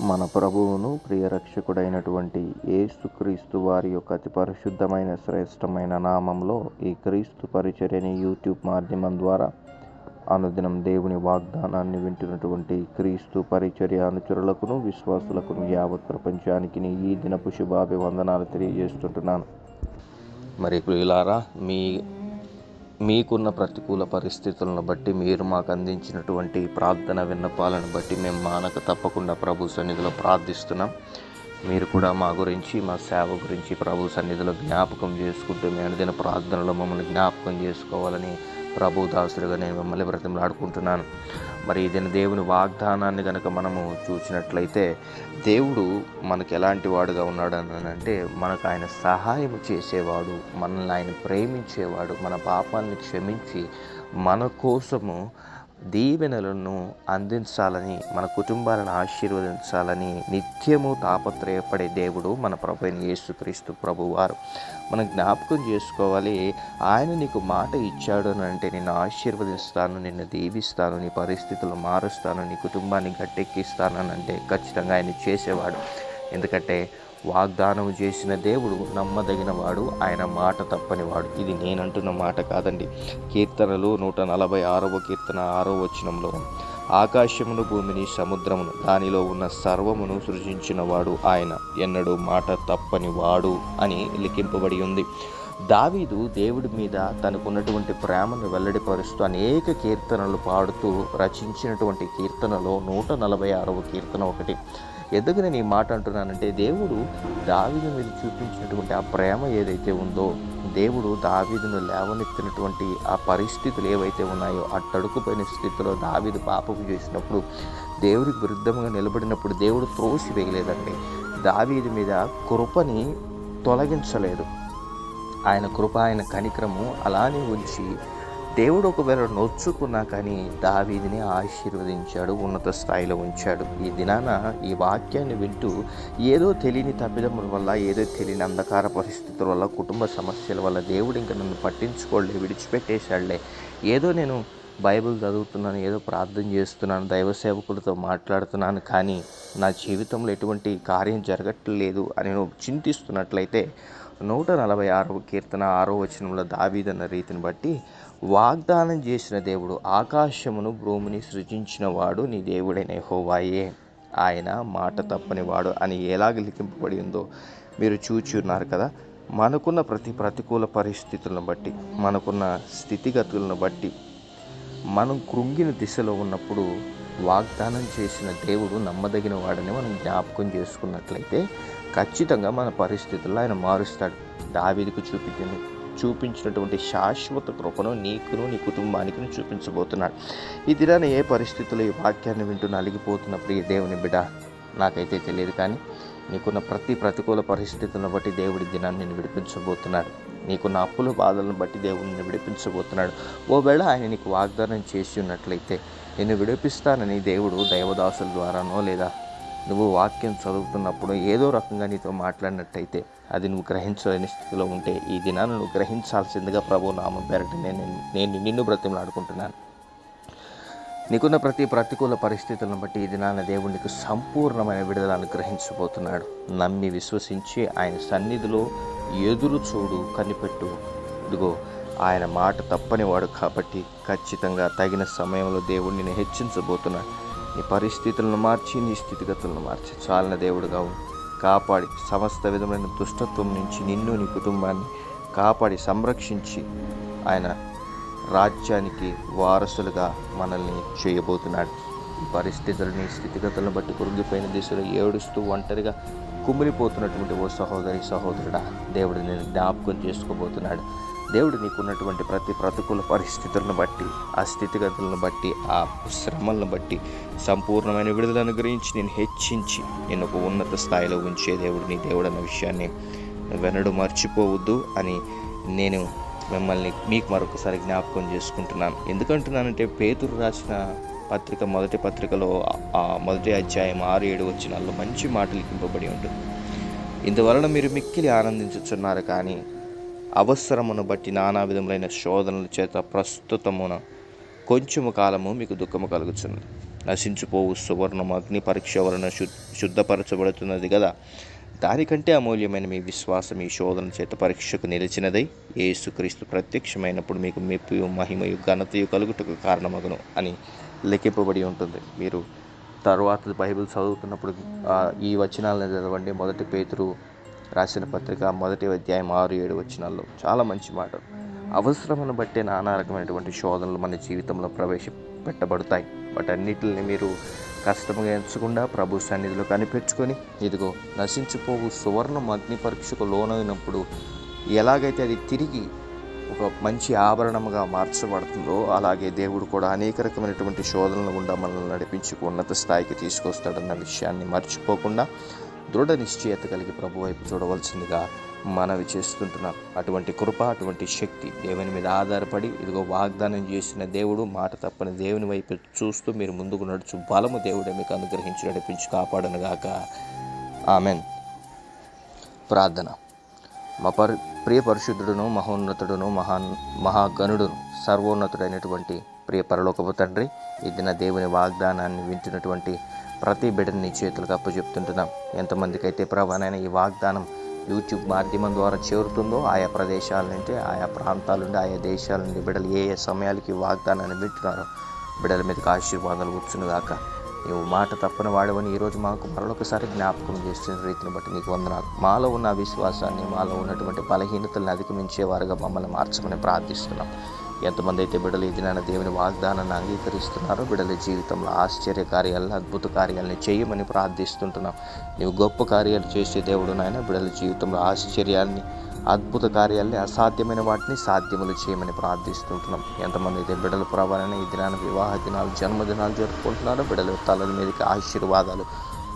మన ప్రభువును ప్రియరక్షకుడైనటువంటి యేసుక్రీస్తు వారి యొక్క అతి పరిశుద్ధమైన శ్రేష్టమైన నామంలో ఈ క్రీస్తు పరిచర్యని యూట్యూబ్ మాధ్యమం ద్వారా అనుదినం దేవుని వాగ్దానాన్ని వింటున్నటువంటి క్రీస్తు పరిచర్య అనుచరులకును విశ్వాసులకును యావత్ ప్రపంచానికి ఈ దినపు శుభాభివందనాలు తెలియజేస్తుంటున్నాను. మరి ప్రియులారా, మీకున్న ప్రతికూల పరిస్థితులను బట్టి మీరు మాకు అందించినటువంటి ప్రార్థన విన్నపాలను బట్టి మేము మానక తప్పకుండా ప్రభు సన్నిధిలో ప్రార్థిస్తున్నాం. మీరు కూడా మా గురించి, మా సేవ గురించి ప్రభు సన్నిధిలో జ్ఞాపకం చేసుకుంటూ మీ అనుదిన ప్రార్థనలో మమ్మల్ని జ్ఞాపకం చేసుకోవాలని ప్రభు దాసులుగా నేను మిమ్మల్ని బ్రతిమలాడుకుంటున్నాను. మరి ఇదిన దేవుని వాగ్దానాన్ని కనుక మనము చూసినట్లయితే, దేవుడు మనకు ఎలాంటి వాడుగా ఉన్నాడు అని అంటే, మనకు ఆయన సహాయం చేసేవాడు, మనల్ని ఆయన ప్రేమించేవాడు, మన పాపాలని క్షమించి మన కోసము దీవెనలను అందించాలని, మన కుటుంబాలను ఆశీర్వదించాలని నిత్యము తాపత్రయపడే దేవుడు మన ప్రభువైన యేసుక్రీస్తు ప్రభువారు. మనం జ్ఞాపకం చేసుకోవాలి, ఆయన నీకు మాట ఇచ్చాడు అని అంటే, నిన్ను ఆశీర్వదిస్తాను, నిన్ను దీవిస్తాను, నీ పరిస్థితులు మారుస్తాను, నీ కుటుంబాన్ని గట్టెక్కిస్తాను అని అంటే ఖచ్చితంగా ఆయన చేసేవాడు. ఎందుకంటే వాగ్దానం చేసిన దేవుడు నమ్మదగిన వాడు, ఆయన మాట తప్పనివాడు. ఇది నేనంటున్న మాట కాదండి. కీర్తనలు 146వ కీర్తన 6వ వచనంలో, ఆకాశమును భూమిని సముద్రమును దానిలో ఉన్న సర్వమును సృజించిన వాడు ఆయన, ఎన్నడూ మాట తప్పని వాడు అని లిఖింపబడి ఉంది. దావీదు దేవుడి మీద తనకున్నటువంటి ప్రేమను వెల్లడిపరుస్తూ అనేక కీర్తనలు పాడుతూ రచించినటువంటి కీర్తనలో 146వ కీర్తన ఒకటి. ఎందుకు నేను ఈ మాట అంటున్నానంటే, దేవుడు దావీదు మీద చూపించినటువంటి ఆ ప్రేమ ఏదైతే ఉందో, దేవుడు దావీదును లేవనెత్తినటువంటి ఆ పరిస్థితులు ఏవైతే ఉన్నాయో, ఆ తడుకుపోయిన స్థితిలో దావీదు పాపం చేసినప్పుడు, దేవుడికి విరుద్ధంగా నిలబడినప్పుడు దేవుడు త్రోసివేయలేదండి. దావీదు మీద కృపని తొలగించలేదు. ఆయన కృప, ఆయన కనికరము అలానే ఉంచి, దేవుడు ఒకవేళ నొచ్చుకున్నా కానీ దావీదుని ఆశీర్వదించాడు, ఉన్నత స్థాయిలో ఉంచాడు. ఈ దినాన ఈ వాక్యాన్ని వింటూ ఏదో తెలియని తప్పిదముల వల్ల, ఏదో తెలియని అంధకార పరిస్థితుల వల్ల, కుటుంబ సమస్యల వల్ల దేవుడు ఇంకా నన్ను పట్టించుకోలే, విడిచిపెట్టేశాడులే, ఏదో నేను బైబిల్ చదువుతున్నాను, ఏదో ప్రార్థన చేస్తున్నాను, దైవ సేవకులతో మాట్లాడుతున్నాను, కానీ నా జీవితంలో ఎటువంటి కార్యం జరగట్లేదు అని నువ్వు చింతిస్తున్నట్లయితే, 146వ కీర్తన 6వ వచనంలో దావీదన్న రీతిని బట్టి, వాగ్దానం చేసిన దేవుడు, ఆకాశమును భూమిని సృజించిన వాడు నీ దేవుడైన యెహోవాయే, ఆయన మాట తప్పని వాడు అని ఎలాగ లిఖింపబడి ఉందో మీరు చూచున్నారు కదా. మనకున్న ప్రతికూల పరిస్థితులను బట్టి, మనకున్న స్థితిగతులను బట్టి, మనం కృంగిన దిశలో ఉన్నప్పుడు వాగ్దానం చేసిన దేవుడు నమ్మదగిన వాడని మనం జ్ఞాపకం చేసుకున్నట్లయితే ఖచ్చితంగా మన పరిస్థితుల్లో ఆయన మారుస్తాడు. దావీదుకు చూపించినటువంటి శాశ్వత కృపను నీకును, నీ కుటుంబానికి చూపించబోతున్నాడు. ఈ దినాన ఏ పరిస్థితుల్లో ఈ వాక్యాన్ని వింటూ నలిగిపోతున్నప్పుడు, ఈ దేవుని బిడ్డ, నాకైతే తెలియదు, కానీ నీకున్న ప్రతికూల పరిస్థితులను బట్టి దేవుడి దినాన్ని నిన్ను విడిపించబోతున్నాడు. నీకున్న అప్పుల బాధలను బట్టి దేవుడు నిన్ను విడిపించబోతున్నాడు. ఓవేళ ఆయన నీకు వాగ్దానం చేసి ఉన్నట్లయితే, నిన్ను విడిపిస్తానని దేవుడు దైవదాసుల ద్వారానో, లేదా నువ్వు వాక్యం చదువుతున్నప్పుడు ఏదో రకంగా నీతో మాట్లాడినట్టయితే, అది నువ్వు గ్రహించలేని స్థితిలో ఉంటే, ఈ దినాన్ని నువ్వు గ్రహించాల్సిందిగా ప్రభు నామం పేరట నేను నిన్ను బ్రతిమలాడుకుంటున్నాను. నీకున్న ప్రతికూల పరిస్థితులను బట్టి ఈ దినాన దేవుడు నీకు సంపూర్ణమైన విడుదలను గ్రహించబోతున్నాడు. నమ్మి విశ్వసించి ఆయన సన్నిధిలో ఎదురు చూడు, కనిపెట్టు. ఇదిగో ఆయన మాట తప్పని వాడు కాబట్టి ఖచ్చితంగా తగిన సమయంలో దేవుడు నిన్ను హెచ్చించబోతున్నాడు. నీ పరిస్థితులను మార్చి, నీ స్థితిగతులను మార్చి చాలిన దేవుడుగా కాపాడి, సమస్త విధమైన దుష్టత్వం నుంచి నిన్ను, నీ కుటుంబాన్ని కాపాడి సంరక్షించి ఆయన రాజ్యానికి వారసులుగా మనల్ని చేయబోతున్నాడు. ఈ పరిస్థితులని, స్థితిగతులను బట్టి కృంగిపోయిన దిశలో ఏడుస్తూ ఒంటరిగా కుమిలిపోతున్నటువంటి ఓ సహోదరుడా, దేవుడు నేను జ్ఞాపకం చేసుకోబోతున్నాడు. దేవుడు నీకున్నటువంటి ప్రతికూల పరిస్థితులను బట్టి, ఆ స్థితిగతులను బట్టి, ఆ శ్రమలను బట్టి సంపూర్ణమైన విడుదలను గురించి నేను హెచ్చించి నేను ఒక ఉన్నత స్థాయిలో ఉంచే దేవుడు నీ దేవుడు అన్న విషయాన్ని వెనడు మర్చిపోవద్దు అని నేను మీకు మరొకసారి జ్ఞాపకం చేసుకుంటున్నాను. ఎందుకంటున్నానంటే, పేతురు రాసిన పత్రిక మొదటి పత్రికలో మొదటి అధ్యాయం 6-7 వచనాల్లో మంచి మాటలు లిఖింపబడి ఉంటుంది. ఇందువలన మీరు మిక్కిలి ఆనందించుచున్నారు, కానీ అవసరమును బట్టి నానా విధములైన శోధనల చేత ప్రస్తుతమున కొంచెము కాలము మీకు దుఃఖము కలుగుచున్నది. నశించిపోవు సువర్ణం అగ్ని పరీక్ష వలన శుద్ధపరచబడుతున్నది కదా. దానికంటే అమూల్యమైన మీ విశ్వాసం ఈ శోధన చేత పరీక్షకు నిలిచినదై యేసుక్రీస్తు ప్రత్యక్షమైనప్పుడు మీకు మెప్పు మహిమయు ఘనతయు కలుగుటకు కారణమగును అని లెక్కింపబడి ఉంటుంది. మీరు తర్వాత బైబిల్ చదువుతున్నప్పుడు ఈ వచనాలను చదవండి. 1 పేతురు రాసిన పత్రిక 1వ అధ్యాయం 6-7 వచనాల్లో చాలా మంచి మాట. అవసరమును బట్టే నానా రకమైనటువంటి శోధనలు మన జీవితంలో ప్రవేశపెట్టబడతాయి. వాటన్నిటిని మీరు కష్టముగా ఎంచకుండా ప్రభు సన్నిధిలో కనిపెట్టుకొని, ఇదిగో నశించిపోవు సువర్ణం అగ్ని పరీక్షకు లోనైనప్పుడు ఎలాగైతే అది తిరిగి ఒక మంచి ఆభరణముగా మార్చబడుతుందో, అలాగే దేవుడు కూడా అనేక రకమైనటువంటి శోధనలు గుండా మనల్ని నడిపించి ఉన్నత స్థాయికి తీసుకొస్తాడన్న విషయాన్ని మర్చిపోకుండా దృఢ నిశ్చయత కలిగి ప్రభు వైపు చూడవలసిందిగా మనవి చేస్తుంటున్నాం. అటువంటి కృప, అటువంటి శక్తి దేవుని మీద ఆధారపడి, ఇదిగో వాగ్దానం చేసిన దేవుడు, మాట తప్పని దేవుని వైపు చూస్తూ మీరు ముందుకు నడుచు బలము దేవుడే మీకు అనుగ్రహించి నడిపించి కాపాడనుగాక. ఆమెన్. ప్రార్థన. మా ప్రియ పరిశుద్ధుడును, మహోన్నతుడును, మహాగణుడును, సర్వోన్నతుడైనటువంటి ప్రియ పరలోకపు తండ్రి, ఈ దిన దేవుని వాగ్దానాన్ని వింటున్నటువంటి ప్రతి బిడ్డని నీ చేతులకు అప్పచెప్తుంటున్నాం. ఎంతమందికి అయితే ప్రభానైనా ఈ వాగ్దానం యూట్యూబ్ మాధ్యమం ద్వారా చేరుతుందో, ఆయా ప్రదేశాల నుండి, ఆయా ప్రాంతాల నుండి, ఆయా దేశాల నుండి బిడ్డలు ఏ సమయాలకి వాగ్దానాన్ని వింటున్నారో బిడ్డల మీదకి ఆశీర్వాదాలు వచ్చునుగాక. నీవు మాట తప్పని వాడవని ఈరోజు మాకు మరొకసారి జ్ఞాపకం చేస్తున్న రీతిని బట్టి నీకు వందనాలు. మాలో ఉన్న విశ్వాసాన్ని, మాలో ఉన్నటువంటి బలహీనతలను అధిగమించేవారుగా మమ్మల్ని మార్చమని ప్రార్థిస్తున్నాం. ఎంతమంది అయితే బిడ్డలు ఈ దినాన దేవుని వాగ్దానాన్ని అంగీకరిస్తున్నారో బిడ్డల జీవితంలో ఆశ్చర్య కార్యాలను, అద్భుత కార్యాలను చేయమని ప్రార్థిస్తుంటున్నాం. నీవు గొప్ప కార్యాలు చేసే దేవుడు నాయన. బిడ్డల జీవితంలో ఆశ్చర్యాన్ని, అద్భుత కార్యాలని, అసాధ్యమైన వాటిని సాధ్యములు చేయమని ప్రార్థిస్తుంటున్నాం. ఎంతమంది అయితే బిడ్డల ప్రభావాన్ని ఈ దినాన వివాహ దినాలు, జన్మదినాలు జరుపుకుంటున్నారో బిడ్డల తలల మీదకి ఆశీర్వాదాలు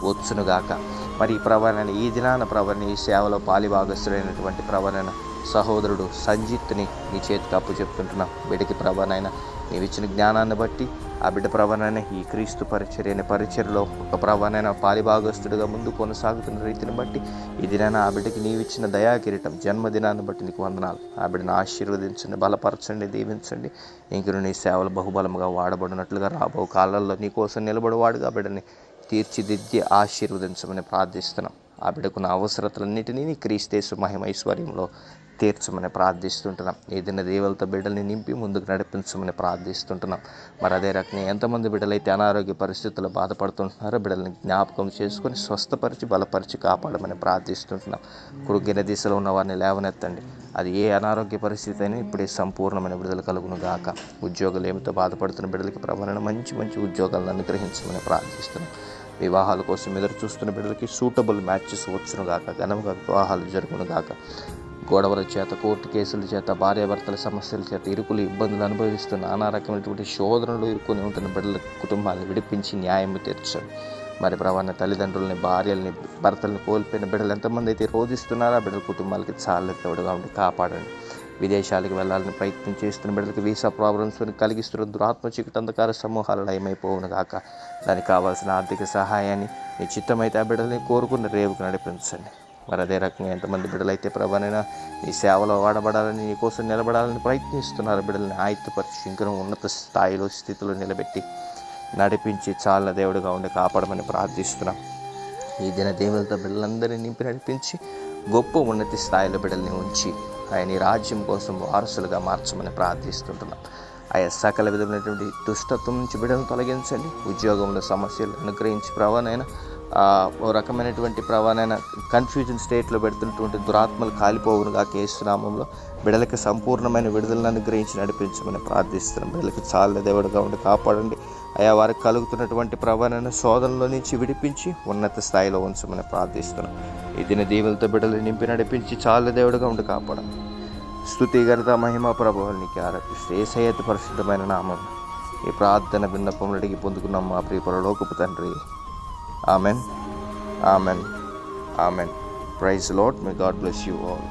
వచ్చునుగాక. మరి ఈ ప్రభావాన్ని ఈ దినాన ప్రభావాన్ని ఈ సేవలో పాలిభాగస్తుడైనటువంటి ప్రభావాన్ని సహోదరుడు సంజిత్ని నీ చేతికి అప్పు చెప్తుంటున్నాం. బిడ్డకి ప్రభానైనా నీవు ఇచ్చిన జ్ఞానాన్ని బట్టి ఆ బిడ్డ ప్రభానైనా ఈ క్రీస్తు పరిచర్య అనే పరిచర్యలో ఒక ప్రభానైనా పాలిభాగస్తుడిగా ముందు కొనసాగుతున్న రీతిని బట్టి ఈ దినాన ఆ బిడ్డకి నీవు ఇచ్చిన దయాకిరీటం, జన్మదినాన్ని బట్టి నీకు వందనాలు. ఆ బిడ్డను ఆశీర్వదించండి, బలపరచండి, దీవించండి. ఇంకను నీ సేవలు బహుబలముగా వాడబడినట్లుగా రాబో కాలాల్లో నీ కోసం నిలబడేవాడుగా బిడ్డని తీర్చిదిద్ది ఆశీర్వదించమని ప్రార్థిస్తున్నాం. ఆ బిడ్డకున్న అవసరతలన్నిటినీ నీ క్రీస్తేసు మహిమైశ్వర్యంలో తీర్చమని ప్రార్థిస్తుంటున్నాం. ఏదైనా దేవులతో బిడ్డల్ని నింపి ముందుకు నడిపించమని ప్రార్థిస్తుంటున్నాం. మరి అదే రకంగా ఎంతమంది బిడ్డలైతే అనారోగ్య పరిస్థితుల్లో బాధపడుతుంటున్నారో బిడ్డల్ని జ్ఞాపకం చేసుకొని స్వస్థపరిచి, బలపరిచి కాపాడమని ప్రార్థిస్తుంటున్నాం. కృంగిన దిశలో ఉన్న వారిని లేవనెత్తండి. అది ఏ అనారోగ్య పరిస్థితి అయినా ఇప్పుడే సంపూర్ణమైన విడుదల కలుగును గాక. ఉద్యోగాలు ఏమితో బాధపడుతున్న బిడ్డలకి ప్రభావం మంచి ఉద్యోగాలను అనుగ్రహించమని ప్రార్థిస్తున్నాం. వివాహాల కోసం ఎదురు చూస్తున్న బిడ్డలకి సూటబుల్ మ్యాచెస్ వచ్చునుగాక. ఘనంగా వివాహాలు జరుగునుగాక. గొడవల చేత, కోర్టు కేసుల చేత, భార్యాభర్తల సమస్యల చేత ఇరుకులు, ఇబ్బందులు అనుభవిస్తున్న నానా రకమైనటువంటి శోధనలు ఇరుక్కుని ఉంటున్న బిడ్డల కుటుంబాలను విడిపించి న్యాయం తీర్చండి. మరి ప్రవాణ తల్లిదండ్రులని, భార్యల్ని, భర్తల్ని కోల్పోయిన బిడ్డలు ఎంతమంది అయితే రోధిస్తున్నారో ఆ బిడ్డల కుటుంబాలకి చాలెత్తోడుగా ఉండి కాపాడండి. విదేశాలకు వెళ్ళాలని ప్రయత్నం చేస్తున్న బిడ్డలకి వీసా ప్రాబ్లమ్స్ కలిగిస్తున్న దురాత్మ చీకటి అంధకార సమూహాలు లయమైపోవును గాక. దానికి కావాల్సిన ఆర్థిక సహాయాన్ని నీ చిత్తమైతే ఆ బిడ్డల్ని కోరుకున్న రేవుకు నడిపించండి. మరి అదే రకంగా ఎంతమంది బిడ్డలైతే ప్రభానైనా నీ సేవలో వాడబడాలని, నీ కోసం నిలబడాలని ప్రయత్నిస్తున్నారు బిడ్డలని ఆయుధపరిచి ఇంకా ఉన్నత స్థాయిలో, స్థితిలో నిలబెట్టి నడిపించి చాలా దేవుడిగా ఉండి కాపాడమని ప్రార్థిస్తున్నాం. ఈ దిన దేవులతో బిడ్డలందరినీ నింపి నడిపించి గొప్ప ఉన్నతి స్థాయిలో బిడ్డల్ని ఉంచి ఆయన ఈ రాజ్యం కోసం వారసులుగా మార్చమని ప్రార్థిస్తుంటున్నాం. ఆయా సకల విధమైనటువంటి దుష్టత్వం నుంచి బిడ్డలను తొలగించండి. ఉద్యోగంలో సమస్యలు అనుగ్రహించి ప్రభానైనా ఓ రకమైనటువంటి ప్రభానైనా కన్ఫ్యూజన్ స్టేట్లో పెడుతున్నటువంటి దురాత్మలు కాలిపోవునుగా యేసునామంలో బిడ్డలకి సంపూర్ణమైన విడుదలను అనుగ్రహించి నడిపించమని ప్రార్థిస్తున్నాం. బిడ్డలకి చాలా దేవుడిగా ఉండి కాపాడండి. అయా వారికి కలుగుతున్నటువంటి ప్రభానైనా శోధనలో నుంచి విడిపించి ఉన్నత స్థాయిలో ఉంచమని ప్రార్థిస్తున్నాం. ఈ దిన దీవులతో బిడ్డలు నింపి నడిపించి చాలా దేవుడిగా ఉండి కాపాడండి. స్తుతి, ఘనత, మహిమ, ప్రభావాలు నీకు ఆరోపిస్తే యేసయ్య పరిశుద్ధమైన నామం ఈ ప్రార్థన విన్నపములు అడిగి పొందుకున్నాం మా ప్రియ పరలోకపు తండ్రి. Amen. Amen. Amen. Praise the Lord. May God bless you all.